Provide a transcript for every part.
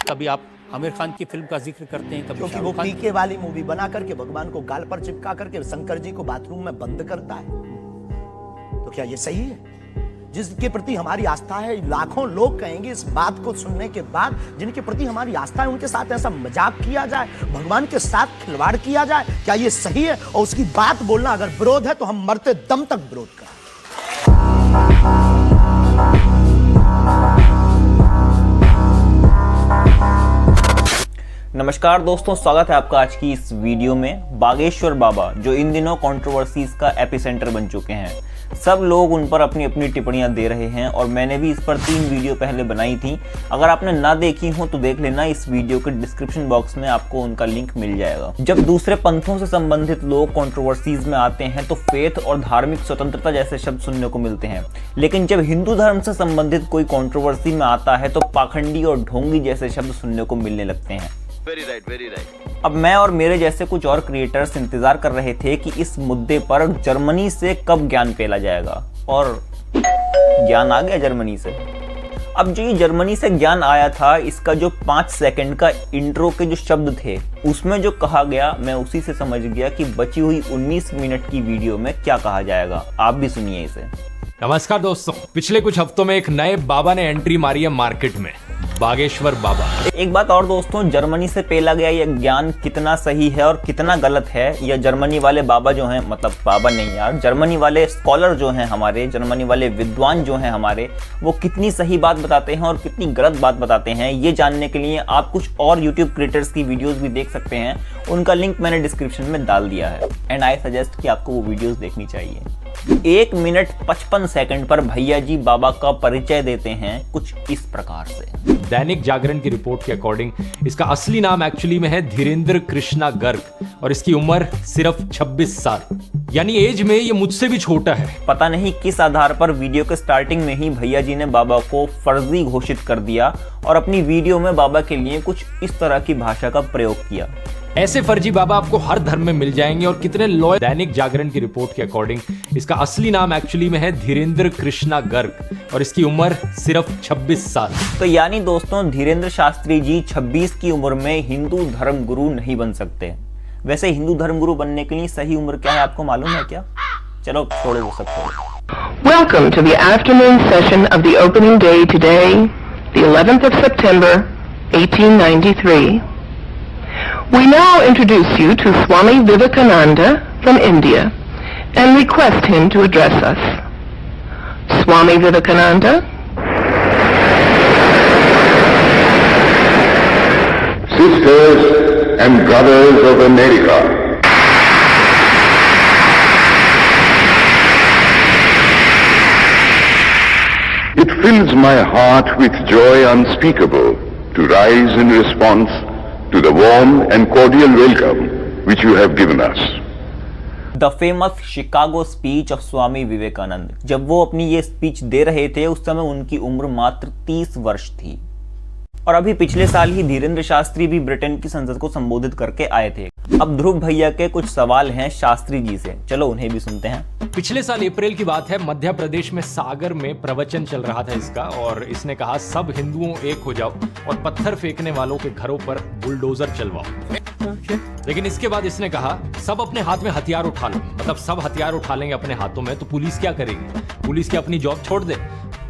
कभी आप आमिर खान की फिल्म का जिक्र करते हैं, कभी क्योंकि वो पीके वाली मूवी बना करके भगवान को गाल पर चिपका करके शंकर जी को बाथरूम में बंद करता है। तो क्या ये सही है? जिसके प्रति हमारी आस्था है, लाखों लोग कहेंगे इस बात को सुनने के बाद, जिनके प्रति हमारी आस्था है उनके साथ ऐसा मजाक किया जाए, भगवान के साथ खिलवाड़ किया जाए, क्या ये सही है? और उसकी बात बोलना अगर विरोध है तो हम मरते दम तक विरोध करें। नमस्कार दोस्तों, स्वागत है आपका आज की इस वीडियो में। बागेश्वर बाबा जो इन दिनों कंट्रोवर्सीज का एपिसेंटर बन चुके हैं, सब लोग उन पर अपनी अपनी टिप्पणियां दे रहे हैं और मैंने भी इस पर 3 वीडियो पहले बनाई थी। अगर आपने ना देखी हो तो देख लेना, इस वीडियो के डिस्क्रिप्शन बॉक्स में आपको उनका लिंक मिल जाएगा। जब दूसरे पंथों से संबंधित लोग कंट्रोवर्सीज में आते हैं तो फेथ और धार्मिक स्वतंत्रता जैसे शब्द सुनने को मिलते हैं, लेकिन जब हिंदू धर्म से संबंधित कोई कंट्रोवर्सी में आता है तो पाखंडी और ढोंगी जैसे शब्द सुनने को मिलने लगते हैं। Very right. अब मैं और मेरे जैसे कुछ और क्रिएटर्स इंतजार कर रहे थे कि इस मुद्दे पर जर्मनी से कब ज्ञान फैला जाएगा, और ज्ञान आ गया जर्मनी से। अब जो ये जर्मनी से ज्ञान आया था, इसका जो 5 सेकंड का इंट्रो के जो शब्द थे उसमें जो कहा गया, मैं उसी से समझ गया कि बची हुई 19 मिनट की वीडियो में क्या कहा जाएगा। आप भी सुनिए इसे। नमस्कार दोस्तों, पिछले कुछ हफ्तों में एक नए बाबा ने एंट्री मारी है मार्केट में, बागेश्वर बाबा। एक बात और दोस्तों, जर्मनी से पेला गया यह ज्ञान कितना सही है और कितना गलत है, या जर्मनी वाले बाबा जो हैं, मतलब बाबा नहीं यार, जर्मनी वाले स्कॉलर जो हैं हमारे, जर्मनी वाले विद्वान जो हैं हमारे, वो कितनी सही बात बताते हैं और कितनी गलत बात बताते हैं, ये जानने के लिए आप कुछ और यूट्यूब क्रिएटर्स की वीडियोस भी देख सकते हैं। उनका लिंक मैंने डिस्क्रिप्शन में डाल दिया है एंड आई सजेस्ट कि आपको वो वीडियोस देखनी चाहिए। 1 मिनट 55 सेकंड पर भैया जी बाबा का परिचय देते हैं कुछ इस प्रकार से। दैनिक जागरण की रिपोर्ट के अकॉर्डिंग इसका असली नाम एक्चुअली में है धीरेन्द्र कृष्णा गर्ग और इसकी उम्र सिर्फ 26 साल, यानी एज में ये मुझसे भी छोटा है। पता नहीं किस आधार पर वीडियो के स्टार्टिंग में ही भैया जी ने बाबा को फर्जी घोषित कर दिया और अपनी वीडियो में बाबा के लिए कुछ इस तरह की भाषा का प्रयोग किया। ऐसे फर्जी बाबा आपको हर धर्म में मिल जाएंगे और कितने लॉयल। दैनिक जागरण की रिपोर्ट के अकॉर्डिंग इसका असली नाम एक्चुअली में है धीरेन्द्र कृष्णा गर्ग और इसकी उम्र सिर्फ 26 साल। तो यानी दोस्तों, धीरेन्द्र शास्त्री जी 26 की उम्र में हिंदू धर्म गुरु नहीं बन सकते। वैसे हिंदू धर्म गुरु बनने के लिए सही उम्र क्या है, आपको मालूम है क्या? चलो छोड़ो वो सब छोड़ो। Welcome to the afternoon session of the opening day today, the 11th of September, 1893. We now introduce you to Swami Vivekananda from India and request him to address us. Swami Vivekananda. Sisters and brothers of America, it fills my heart with joy unspeakable to rise in response to the warm and cordial welcome which you have given us. The famous Chicago speech of Swami Vivekananda. जब वो अपनी ये speech दे रहे थे उस समय उनकी उम्र मात्र 30 वर्ष थी। और अभी पिछले साल ही धीरेन्द्र शास्त्री भी ब्रिटेन की संसद को संबोधित करके आए थे। अब ध्रुव भैया के कुछ सवाल हैं शास्त्री जी से, चलो उन्हें भी सुनते हैं। पिछले साल अप्रैल की बात है, मध्य प्रदेश में सागर में प्रवचन चल रहा था इसका, और इसने कहा सब हिंदुओं एक हो जाओ और पत्थर फेंकने वालों के घरों पर बुलडोजर चलवाओ। लेकिन इसके बाद इसने कहा सब अपने हाथ में हथियार उठा लो, मतलब सब हथियार उठा लेंगे अपने हाथों में तो पुलिस क्या करेगी? पुलिस की अपनी जॉब छोड़ दे।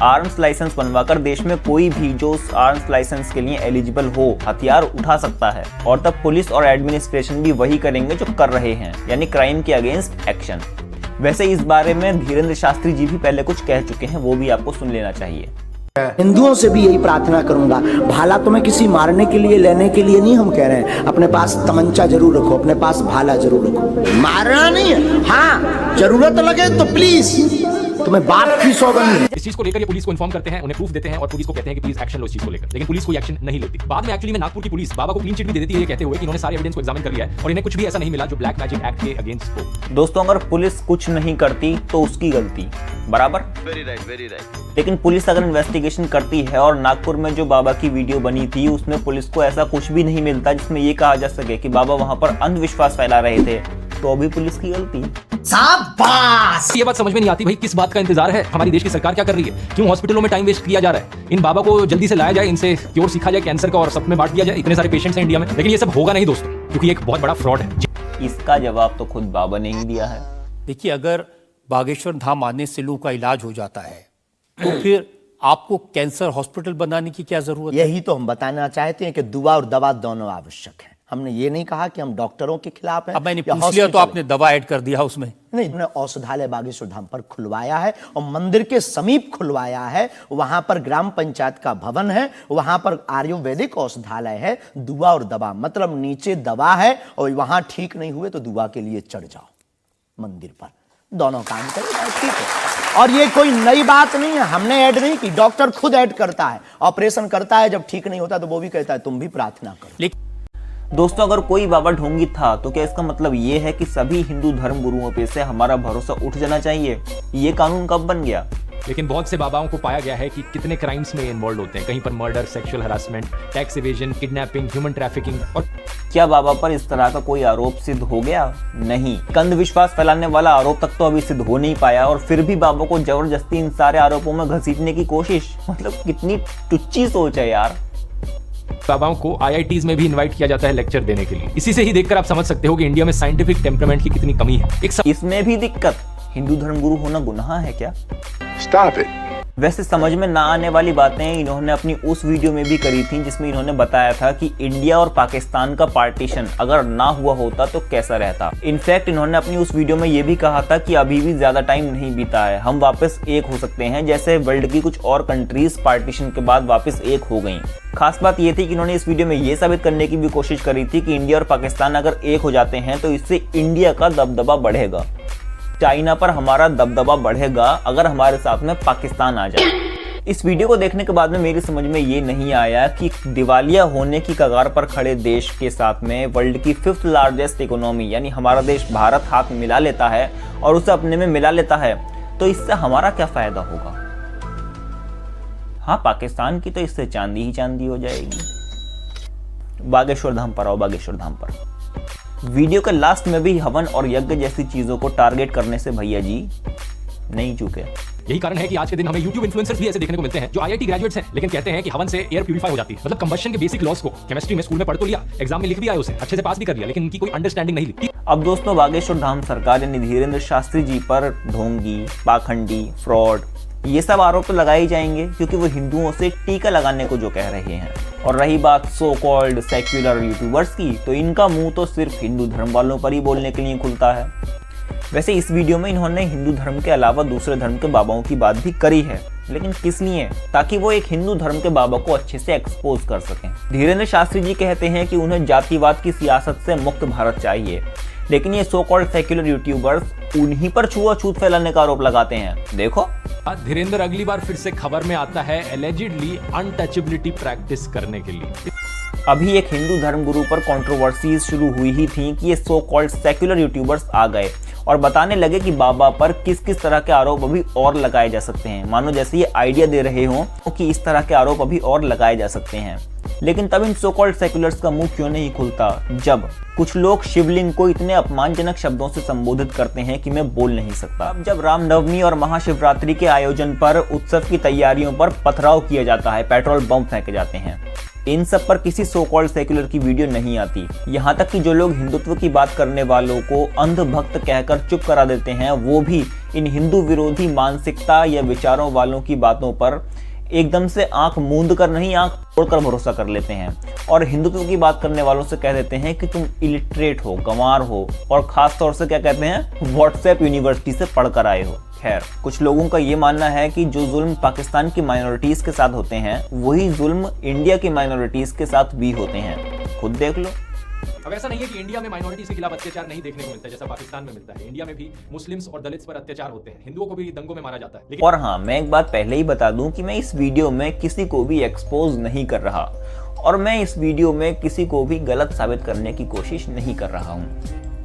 आर्म्स लाइसेंस बनवाकर देश में कोई भी जो उस आर्म्स लाइसेंस के लिए एलिजिबल हो हथियार उठा सकता है, और तब पुलिस और एडमिनिस्ट्रेशन भी वही करेंगे जो कर रहे हैं, यानी क्राइम के अगेंस्ट एक्शन। वैसे इस बारे में धीरेन्द्र शास्त्री जी भी पहले कुछ कह चुके हैं, वो भी आपको सुन लेना चाहिए। हिंदुओं से भी यही प्रार्थना करूंगा, भाला तुम्हें किसी मारने के लिए लेने के लिए नहीं हम कह रहे हैं, अपने पास तमंचा जरूर रखो, अपने पास भाला जरूर रखो। मारना नहीं है, हाँ जरूरत लगे तो प्लीज, तुम्हें बाप की सौगंध है। इस चीज को लेकर ये पुलिस को इन्फॉर्म करते हैं, उन्हें प्रूफ देते हैं और पुलिस को कहते हैं कि प्लीज एक्शन लो इस चीज को लेकर, लेकिन पुलिस कोई एक्शन नहीं लेती। बाद में एक्चुअली में नागपुर की पुलिस बाबा को क्लीन चिट भी दे देती है, ये कहते हुए कि इन्होंने सारे एविडेंस को एग्जामिन कर लिया है और इन्हें कुछ भी ऐसा नहीं मिला जो ब्लैक मैजिक एक्ट के अगेंस्ट हो। दोस्तों, अगर पुलिस कुछ नहीं करती तो उसकी गलती, बराबर? Very right. लेकिन पुलिस अगर इन्वेस्टिगेशन करती है, और नागपुर में जो बाबा की वीडियो बनी थी उसमें पुलिस को ऐसा कुछ भी नहीं मिलता जिसमें ये कहा जा सके कि बाबा वहां पर अंधविश्वास फैला रहे थे, तो अभी पुलिस की गलती। शाबाश। ये बात समझ में नहीं आती भाई, किस बात का इंतजार है? हमारी देश की सरकार क्या कर रही है? क्यों हॉस्पिटलों में टाइम वेस्ट किया जा रहा है? इन बाबा को जल्दी से लाया जाए, इनसे क्योर सीखा जाए कैंसर का और सब में बांट दिया जाए। इतने सारे पेशेंट्स हैं इंडिया में, लेकिन ये सब होगा नहीं दोस्तों, क्योंकि ये एक बहुत बड़ा फ्रॉड है। इसका जवाब तो खुद बाबा ने ही दिया है। देखिए, अगर बागेश्वर धाम आने से लोगों का इलाज हो जाता है तो फिर आपको कैंसर हॉस्पिटल बनाने की क्या जरूरत है? यही तो हम बताना चाहते हैं कि दुआ और दवा दोनों आवश्यक है। हमने ये नहीं कहा कि हम डॉक्टरों के खिलाफ हैं। अब मैंने या पूछ लिया तो हॉस्पिटल आपने दवा ऐड कर दिया उसमें। नहीं, हमने औषधालय बागेश्वर धाम पर खुलवाया है और मंदिर के समीप खुलवाया है। वहां पर ग्राम पंचायत का भवन है, वहां पर आयुर्वेदिक औषधालय है। दुआ और दवा मतलब नीचे दवा है और वहां ठीक नहीं हुए तो दुआ के लिए चढ़ जाओ मंदिर पर, दोनों काम करेगा, ठीक है। और ये कोई नई बात नहीं है, हमने ऐड नहीं की, डॉक्टर खुद ऐड करता है। ऑपरेशन करता है, जब ठीक नहीं होता तो वो भी कहता है तुम भी प्रार्थना करो। दोस्तों, अगर कोई बाबा ढोंगी था तो क्या इसका मतलब ये है कि सभी हिंदू धर्म गुरुओं पे से हमारा भरोसा उठ जाना चाहिए? ये कानून कब बन गया? लेकिन बहुत से बाबाओं को पाया गया है कि कितने क्राइम्स में इन्वॉल्व होते हैं। कहीं पर murder, sexual harassment, tax evasion, kidnapping, human trafficking. और क्या बाबा पर इस तरह का कोई आरोप सिद्ध हो गया? नहीं। कंध विश्वास फैलाने वाला आरोप तक तो अभी सिद्ध हो नहीं पाया और फिर भी बाबा को जबरदस्ती इन सारे आरोपों में घसीटने की कोशिश, मतलब कितनी टुच्ची सोच है यार। बाबाओं को IITs में भी इनवाइट किया जाता है लेक्चर देने के लिए। इसी से ही देखकर आप समझ सकते हो कि इंडिया में साइंटिफिक टेम्परामेंट की कितनी कमी है। इसमें भी दिक्कत, हिंदू धर्मगुरु होना गुनाह है क्या? Stop it. वैसे समझ में ना आने वाली बातें इन्होंने अपनी उस वीडियो में भी करी थी जिसमें इन्होंने बताया था कि इंडिया और पाकिस्तान का पार्टीशन अगर ना हुआ होता तो कैसा रहता। इनफैक्ट इन्होंने अपनी उस वीडियो में ये भी कहा था कि अभी भी ज्यादा टाइम नहीं बीता है, हम वापस एक हो सकते हैं, जैसे वर्ल्ड की कुछ और कंट्रीज पार्टीशन के बाद वापस एक हो गई। खास बात यह थी कि इन्होंने इस वीडियो में यह साबित करने की भी कोशिश करी थी कि इंडिया और पाकिस्तान अगर एक हो जाते हैं तो इससे इंडिया का दबदबा बढ़ेगा, चाइना पर हमारा दबदबा बढ़ेगा अगर हमारे साथ में पाकिस्तान आ जाए। इस वीडियो को देखने के बाद में मेरी समझ में ये नहीं आया कि दिवालिया होने की कगार पर खड़े देश के साथ में वर्ल्ड की 5th लार्जेस्ट इकोनॉमी यानी हमारा देश भारत हाथ मिला लेता है और उसे अपने में मिला लेता है तो इससे हमारा क्या फायदा होगा? हाँ, पाकिस्तान की तो इससे चांदी ही चांदी हो जाएगी। बागेश्वर धाम पर आओ, बागेश्वर धाम पर। वीडियो के लास्ट में भी हवन और यज्ञ जैसी चीजों को टारगेट करने से भैया जी नहीं चूके। यही कारण है कि आज के दिन हमें YouTube इन्फ्लुएंसर्स भी ऐसे देखने को मिलते हैं जो IIT ग्रेजुएट्स हैं, लेकिन कहते हैं कि हवन से एयर प्यूरिफाई हो जाती है। मतलब कंबशन के बेसिक लॉस को केमिस्ट्री में स्कूल में पढ़ तो लिया, एग्जाम में लिख भी आए, उसे अच्छे से पास भी कर लिया, लेकिन उनकी कोई अंडरस्टैंडिंग नहीं ली। अब दोस्तों, बागेश्वर धाम सरकार यानी धीरेन्द्र शास्त्री जी पर ढोंगी, पाखंडी, फ्रॉड ये सब आरोप तो लगाए ही जाएंगे क्योंकि वो हिंदुओं से टीका लगाने को जो कह रहे हैं। और रही बात सो कॉल्ड सेक्युलर यूट्यूबर्स की, तो इनका मुंह तो सिर्फ हिंदू धर्म वालों पर ही बोलने के लिए खुलता है। वैसे इस वीडियो में इन्होंने हिंदू धर्म के अलावा दूसरे धर्म के बाबाओं की बात भी करी है, लेकिन किस लिए? ताकि वो एक हिंदू धर्म के बाबा को अच्छे से एक्सपोज कर सकें। धीरेन्द्र शास्त्री जी कहते हैं कि उन्हें जातिवाद की सियासत से मुक्त भारत चाहिए, लेकिन ये सो कॉल्ड सेक्युलर यूट्यूबर्स उन्हीं पर छुआछूत फैलाने का आरोप लगाते हैं। देखो, धीरेन्द्र अगली बार फिर से खबर में आता है एलिजिडली अनटचेबिलिटी प्रैक्टिस करने के लिए। अभी एक हिंदू धर्मगुरु पर कंट्रोवर्सीज शुरू हुई ही थी कि ये सो कॉल्ड सेक्युलर यूट्यूबर्स आ गए और बताने लगे कि बाबा पर किस किस तरह के आरोप अभी और लगाए जा सकते हैं, मानो जैसे ये आइडिया दे रहे हों कि इस तरह के आरोप अभी और लगाए जा सकते हैं। लेकिन तब इन सो कॉल्ड सेक्युलर्स का मुंह क्यों नहीं खुलता जब कुछ लोग शिवलिंग को इतने अपमानजनक शब्दों से संबोधित करते हैं कि मैं बोल नहीं सकता। अब जब रामनवमी और महाशिवरात्रि के आयोजन पर उत्सव की तैयारियों पर पथराव किया जाता है, पेट्रोल बम फेंके जाते हैं, इन सब पर किसी सो कॉल्ड सेक्युलर की वीडियो नहीं आती। यहाँ तक कि जो लोग हिंदुत्व की बात करने वालों को अंधभक्त कहकर चुप करा देते हैं, वो भी इन हिंदू विरोधी मानसिकता या विचारों वालों की बातों पर एकदम से आंख मूंद कर नहीं, आंख तोड़कर भरोसा कर लेते हैं और हिंदुत्व की बात करने वालों से कह देते हैं कि तुम इलिटरेट हो, गंवार हो, और खास तौर से क्या कहते हैं, व्हाट्सएप यूनिवर्सिटी से पढ़कर आए हो। खैर, कुछ लोगों का ये मानना है कि जो जुल्म पाकिस्तान की माइनॉरिटीज के साथ होते हैं वही जुल्म इंडिया की माइनॉरिटीज के साथ भी होते हैं। खुद देख लो। अब ऐसा नहीं है कि इंडिया में माइनॉरिटीज के खिलाफ अत्याचार नहीं देखने को मिलता है जैसा पाकिस्तान में मिलता है। इंडिया में भी मुस्लिम्स और दलित्स पर अत्याचार होते हैं, हिंदुओं को भी दंगों में मारा जाता है। और हाँ, मैं एक बात पहले ही बता दूं कि मैं इस वीडियो में किसी को भी एक्सपोज नहीं कर रहा और मैं इस वीडियो में किसी को भी गलत साबित करने की कोशिश नहीं कर रहा हूँ,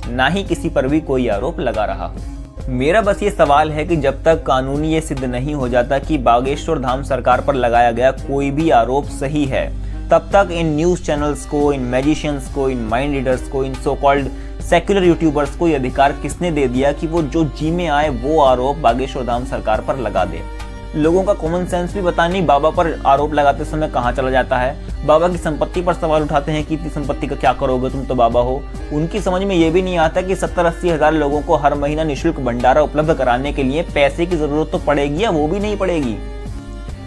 ना ही किसी पर भी कोई आरोप लगा रहा हूँ। मेरा बस ये सवाल है कि जब तक कानूनी ये सिद्ध नहीं हो जाता कि बागेश्वर धाम सरकार पर लगाया गया कोई भी आरोप सही है, तब तक इन न्यूज चैनल्स को, इन मैजिशियंस को, इन माइंड रीडर्स को, इन सो कॉल्ड सेक्युलर यूट्यूबर्स को यह अधिकार किसने दे दिया कि वो जो जी में आए वो आरोप बागेश्वर धाम सरकार पर लगा दे। लोगों का कॉमन सेंस भी पता नहीं बाबा पर आरोप लगाते समय कहाँ चला जाता है। बाबा की संपत्ति पर सवाल उठाते हैं कि इतनी संपत्ति का क्या करोगे, तुम तो बाबा हो। उनकी समझ में ये भी नहीं आता कि 70-80 हज़ार लोगों को हर महीना निःशुल्क भंडारा उपलब्ध कराने के लिए पैसे की जरूरत तो पड़ेगी या वो भी नहीं पड़ेगी।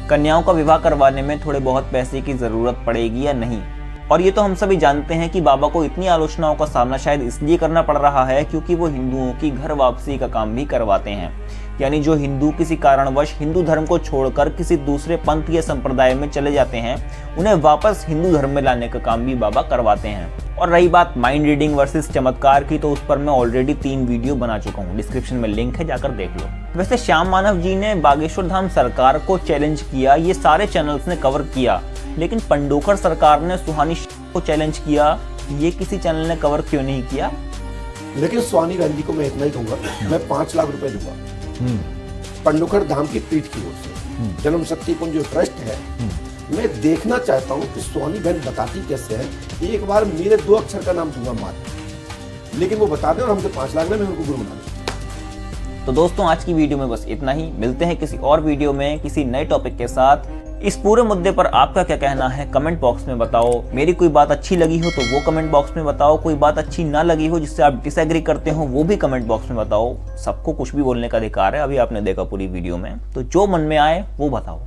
कन्याओं का विवाह करवाने में थोड़े बहुत पैसे की जरूरत पड़ेगी या नहीं। और ये तो हम सभी जानते हैं कि बाबा को इतनी आलोचनाओं का सामना शायद इसलिए करना पड़ रहा है क्योंकि वो हिंदुओं की घर वापसी का काम भी करवाते हैं। यानी जो हिंदू किसी कारणवश हिंदू धर्म को छोड़कर किसी दूसरे पंथ या संप्रदाय में चले जाते हैं, उन्हें वापस हिंदू धर्म में लाने का काम भी बाबा करवाते हैं। और रही बात माइंड रीडिंग वर्सेस चमत्कार की, तो उस पर मैं ऑलरेडी 3 वीडियो बना चुका हूँ, डिस्क्रिप्शन में लिंक है, जाकर देख लो। वैसे श्याम मानव जी ने बागेश्वर धाम सरकार को चैलेंज किया, ये सारे चैनल्स ने कवर किया, लेकिन पंडोकर सरकार ने सुहानी को चैलेंज किया, ये किसी चैनल ने कवर क्यों नहीं किया? लेकिन सुहानी बहन जी को मैं इतना ही कहूंगा, मैं 5 लाख रुपए दूंगा पंडोकर धाम की पीठ की ओर से। जन्म शक्ति कुंज जो ट्रस्ट है, मैं देखना चाहता हूँ कि सुहानी बहन बताती कैसे है। एक बार मेरे 2 अक्षर का नाम दूंगा मात्र, लेकिन वो बता दें और हमसे 5 लाख में मैं उनको गुरु बना दूं। तो दोस्तों आज की वीडियो में बस इतना ही। मिलते हैं किसी और वीडियो में किसी नए टॉपिक के साथ। इस पूरे मुद्दे पर आपका क्या कहना है कमेंट बॉक्स में बताओ। मेरी कोई बात अच्छी लगी हो तो वो कमेंट बॉक्स में बताओ, कोई बात अच्छी ना लगी हो जिससे आप डिसएग्री करते हो वो भी कमेंट बॉक्स में बताओ। सबको कुछ भी बोलने का अधिकार है, अभी आपने देखा पूरी वीडियो में, तो जो मन में आए वो बताओ।